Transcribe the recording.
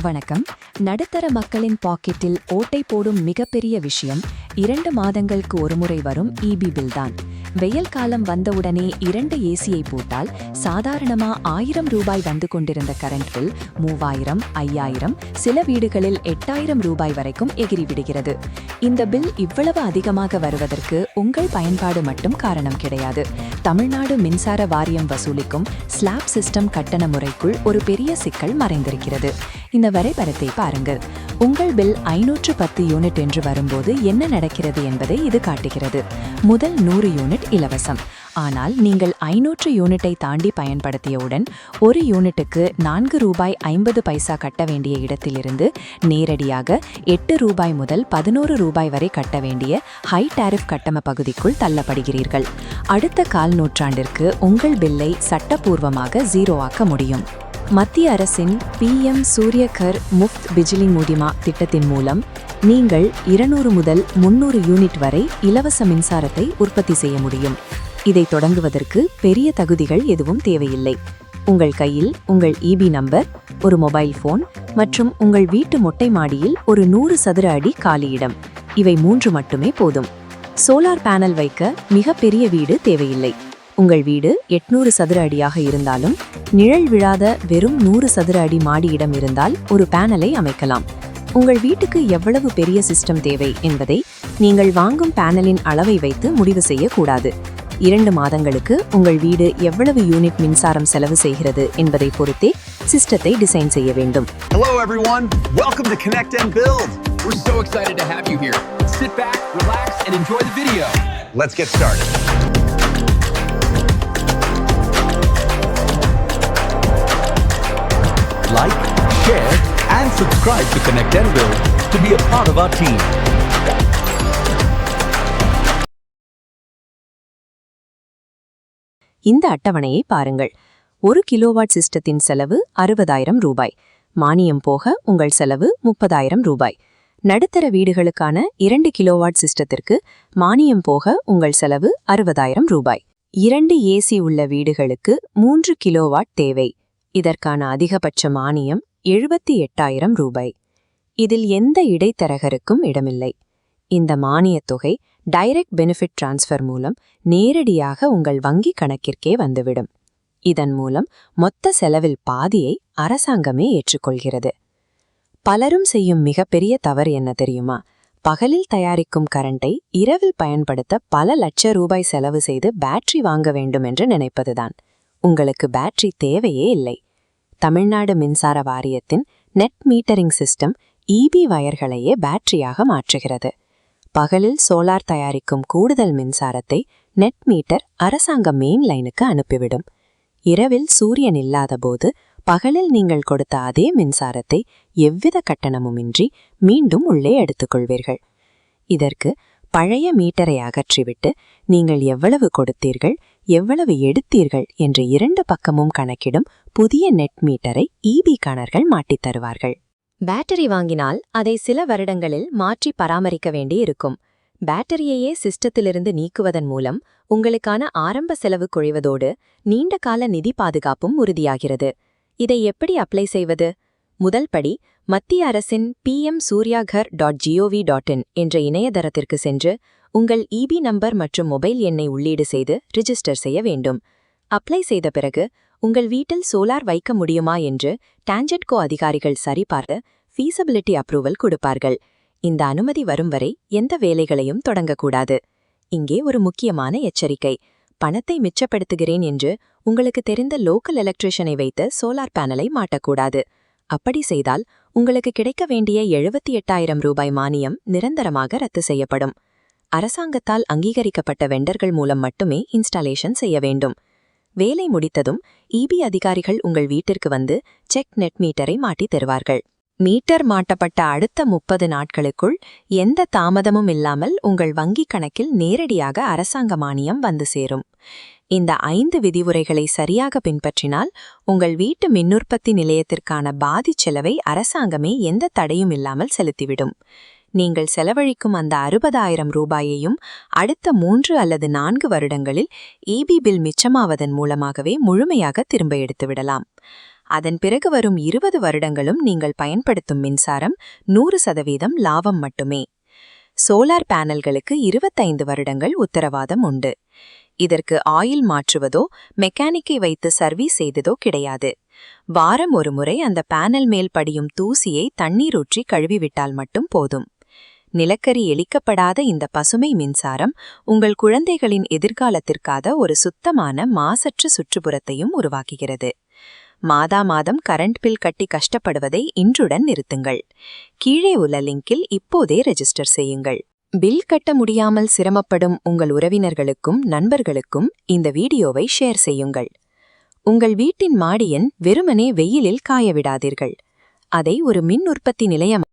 வணக்கம். நடுத்தர மக்களின் பாக்கெட்டில் ஓட்டை போடும் மிகப்பெரிய விஷயம் 2 மாதங்களுக்கு ஒருமுறை வரும் இபி பில் தான். வெயில் காலம் வந்தவுடனே 2 ஏசியை போட்டால் சாதாரணமா 1000 ரூபாய் வந்து கொண்டிருந்த கரண்ட் பில் 3000, 5000, சில வீடுகளில் 8000 ரூபாய் வரைக்கும் எகிரிவிடுகிறது. இந்த பில் இவ்வளவு அதிகமாக வருவதற்கு உங்கள் பயன்பாடு மட்டும் காரணம் கிடையாது. தமிழ்நாடு மின்சார வாரியம் வசூலிக்கும் ஸ்லாப் சிஸ்டம் கட்டண முறைக்குள் ஒரு பெரிய சிக்கல் மறைந்திருக்கிறது. இந்த வரைபடத்தை பாருங்கள். உங்கள் பில் 510 யூனிட் என்று வரும்போது என்ன நடக்கிறது என்பதை இது காட்டுகிறது. முதல் 100 யூனிட் இலவசம். ஆனால் நீங்கள் 500 யூனிட்டை தாண்டி பயன்படுத்தியவுடன் ஒரு யூனிட்டுக்கு 4 ரூபாய் 50 பைசா கட்ட வேண்டிய இடத்திலிருந்து நேரடியாக 8 ரூபாய் முதல் 11 ரூபாய் வரை கட்ட வேண்டிய ஹை டாரிஃப் கட்டண பகுதிக்குள் தள்ளப்படுகிறீர்கள். அடுத்த கால் நூற்றாண்டிற்கு உங்கள் பில்லை சட்டப்பூர்வமாக 0 ஆக்க முடியும். மத்திய அரசின் PM சூரிய கர் முஃப்த் பிஜ்லி முடிமா திட்டத்தின் மூலம் நீங்கள் 200 முதல் 300 யூனிட் வரை இலவச மின்சாரத்தை உற்பத்தி செய்ய முடியும். இதை தொடங்குவதற்கு பெரிய தகுதிகள் எதுவும் தேவையில்லை. உங்கள் கையில் உங்கள் EB நம்பர், ஒரு மொபைல் போன் மற்றும் உங்கள் வீட்டு மொட்டை மாடியில் ஒரு 100 சதுர அடி காலி இடம். இவை 3 மட்டுமே போதும். சோலார் பேனல் வைக்க மிக பெரிய வீடு தேவையில்லை. உங்கள் வீடு 800 சதுர அடியாக இருந்தாலும் நிழல் விழாத வெறும் 100 சதுர அடி மாடியிடம் இருந்தால் ஒரு பேனலை அமைக்கலாம். உங்கள் வீட்டுக்கு எவ்வளவு பெரிய சிஸ்டம் தேவை என்பதை நீங்கள் வாங்கும் பேனலின் அளவை வைத்து முடிவு செய்யக்கூடாது. 2 மாதங்களுக்கு உங்கள் வீடு எவ்வளவு யூனிட் மின்சாரம் செலவு செய்கிறது என்பதை பொறுத்தே சிஸ்டத்தை டிசைன் செய்ய வேண்டும். Hello everyone, welcome to Connect and Build. We're so excited to have you here. Sit back, relax and enjoy the video. Let's get started. Like, share and subscribe to Connect and Build to be a part of our team. இந்த அட்டவணையை பாருங்கள். 1 kilowatt சிஸ்டத்தின் செலவு 60,000 ரூபாய். மானியம் போக உங்கள் செலவு 30,000 ரூபாய். நடுத்தர வீடுகளுக்கான 2 கிலோவாட் சிஸ்டத்திற்கு மானியம் போக உங்கள் செலவு 60,000 ரூபாய். 2 ஏசி உள்ள வீடுகளுக்கு 3 கிலோவாட் தேவை. இதற்கான அதிகபட்ச மானியம் 78,000 ரூபாய். இதில் எந்த இடைத்தரகருக்கும் இடமில்லை. இந்த மானியத் தொகை டைரக்ட் பெனிஃபிட் டிரான்ஸ்ஃபர் மூலம் நேரடியாக உங்கள் வங்கி கணக்கிற்கே வந்துவிடும். இதன் மூலம் மொத்த செலவில் பாதியை அரசாங்கமே ஏற்றுக்கொள்கிறது. பலரும் செய்யும் மிகப்பெரிய தவறு என்ன தெரியுமா? பகலில் தயாரிக்கும் கரண்டை இரவில் பயன்படுத்த பல லட்ச ரூபாய் செலவு செய்து பேட்டரி வாங்க வேண்டும் என்று நினைப்பதுதான். உங்களுக்கு பேட்டரி தேவையே இல்லை. தமிழ்நாடு மின்சார வாரியத்தின் நெட் மீட்டரிங் சிஸ்டம் EB வயர்களையே பேட்டரியாக மாற்றுகிறது. பகலில் சோலார் தயாரிக்கும் கூடுதல் மின்சாரத்தை நெட் மீட்டர் அரசாங்க மெயின் லைனுக்கு அனுப்பிவிடும். இரவில் சூரியன் இல்லாத போது பகலில் நீங்கள் கொடுத்த அதே மின்சாரத்தை எவ்வித கட்டணமுமின்றி மீண்டும் உள்ளே எடுத்துக்கொள்வீர்கள். இதற்கு பழைய மீட்டரை அகற்றிவிட்டு நீங்கள் எவ்வளவு கொடுத்தீர்கள், எவ்வளவு எடுத்தீர்கள் என்று 2 பக்கமும் கணக்கிடும் புதிய நெட் மீட்டரை EB கணர்கள் மாட்டித் தருவார்கள். பேட்டரி வாங்கினால் அதை சில வருடங்களில் மாற்றி பராமரிக்க வேண்டியிருக்கும். பேட்டரியையே சிஸ்டத்திலிருந்து நீக்குவதன் மூலம் உங்களுக்கான ஆரம்ப செலவு குறைவதோடு நீண்டகால நிதி பாதுகாப்பும் உறுதியாகிறது. இதை எப்படி அப்ளை செய்வது? முதல் படி, மத்திய அரசின் pmsuryaghar.gov.in என்ற இணையதளத்திற்கு சென்று உங்கள் EB நம்பர் மற்றும் மொபைல் எண்ணை உள்ளீடு செய்து ரிஜிஸ்டர் செய்ய வேண்டும். அப்ளை செய்த பிறகு உங்கள் வீட்டில் சோலார் வைக்க முடியுமா என்று டான்ஜெட்கோ அதிகாரிகள் சரிபார்த்து ஃபீஸபிலிட்டி அப்ரூவல் கொடுப்பார்கள். இந்த அனுமதி வரும் வரை எந்த வேலைகளையும் தொடங்கக்கூடாது. இங்கே ஒரு முக்கியமான எச்சரிக்கை. பணத்தை மிச்சப்படுத்துகிறேன் என்று உங்களுக்கு தெரிந்த லோக்கல் எலக்ட்ரிஷியனை வைத்து சோலார் பேனலை மாட்டக்கூடாது. அப்படி செய்தால் உங்களுக்கு கிடைக்க வேண்டிய 78,000 ரூபாய் மானியம் நிரந்தரமாக ரத்து செய்யப்படும். அரசாங்கத்தால் அங்கீகரிக்கப்பட்ட வெண்டர்கள் மூலம் மட்டுமே இன்ஸ்டாலேஷன் செய்ய வேண்டும். வேலை முடித்ததும் EB அதிகாரிகள் உங்கள் வீட்டிற்கு வந்து செக் நெட் மீட்டரை மாட்டித் தருவார்கள். மீட்டர் மாட்டப்பட்ட அடுத்த 30 நாட்களுக்குள் எந்த தாமதமும் இல்லாமல் உங்கள் வங்கிக் கணக்கில் நேரடியாக அரசாங்க மானியம் வந்து சேரும். இந்த 5 விதிமுறைகளை சரியாக பின்பற்றினால் உங்கள் வீட்டு மின்னுற்பத்தி நிலையத்திற்கான பாதிச் செலவை அரசாங்கமே எந்த தடையும் இல்லாமல் செலுத்திவிடும். நீங்கள் செலவழிக்கும் அந்த 60,000 ரூபாயையும் அடுத்த 3 அல்லது 4 வருடங்களில் EB பில் மிச்சமாவதன் மூலமாகவே முழுமையாக திரும்ப எடுத்துவிடலாம். அதன் பிறகு வரும் 20 வருடங்களும் நீங்கள் பயன்படுத்தும் மின்சாரம் 100% லாபம் மட்டுமே. சோலார் பேனல்களுக்கு 25 வருடங்கள் உத்தரவாதம் உண்டு. இதற்கு ஆயில் மாற்றுவதோ மெக்கானிக்கை வைத்து சர்வீஸ் செய்ததோ கிடையாது. வாரம் ஒரு முறை அந்த பேனல் மேல் படியும் தூசியை தண்ணீர் ஊற்றி கழுவிவிட்டால் மட்டும் போதும். நிலக்கரி எளிக்கப்படாத இந்த பசுமை மின்சாரம் உங்கள் குழந்தைகளின் எதிர்காலத்திற்காக ஒரு சுத்தமான மாசற்ற சுற்றுப்புறத்தையும் உருவாக்குகிறது. மாதா மாதம் கரண்ட் பில் கட்டி கஷ்டப்படுவதை இன்றுடன் நிறுத்துங்கள். கீழே உள்ள லிங்கில் இப்போதே ரெஜிஸ்டர் செய்யுங்கள். பில் கட்ட முடியாமல் சிரமப்படும் உங்கள் உறவினர்களுக்கும் நண்பர்களுக்கும் இந்த வீடியோவை ஷேர் செய்யுங்கள். உங்கள் வீட்டின் மாடியன் வெறுமனே வெயிலில் காயவிடாதீர்கள். அதை ஒரு மின் உற்பத்தி நிலையம்